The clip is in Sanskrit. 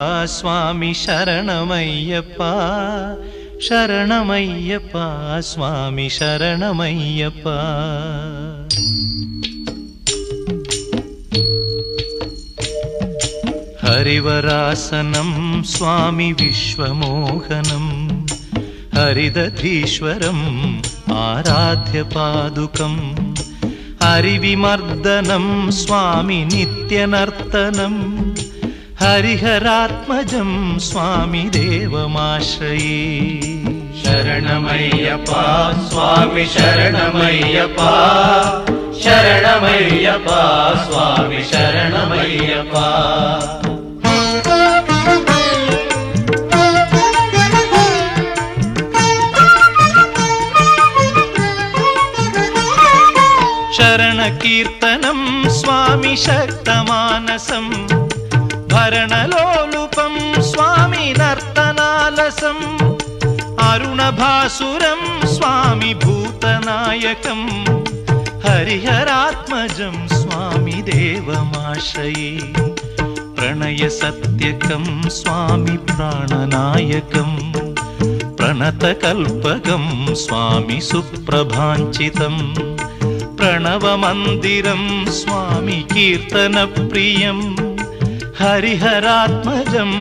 स्वामी शरणमय्यप्पा शरणमय्यप्पा स्वामी शरणमय्यप्पा। हरिवरासनं स्वामी विश्वमोहनं हरिदधीश्वरम् आराध्य पादुकं हरिविमर्दनं स्वामी नित्यनर्तनं हरिहरात्मजं स्वामी देवमाश्रये। शरणमय्यप्पा स्वामी शरणमय्यप्पा शरणमय्यप्पा स्वामी शरणमय्यप्पा। शरणकीर्तनं स्वामी शक्तमानसं भरणलोलुपं स्वामी नर्तनालसम् अरुणभासुरं स्वामी भूतनायकं हरिहरात्मजं स्वामी देवमाश्रये। प्रणयसत्यकं स्वामी प्राणनायकं प्रणतकल्पकं स्वामी सुप्रभाञ्चितं प्रणवमन्दिरं स्वामी कीर्तनप्रियं हरिहरात्मजं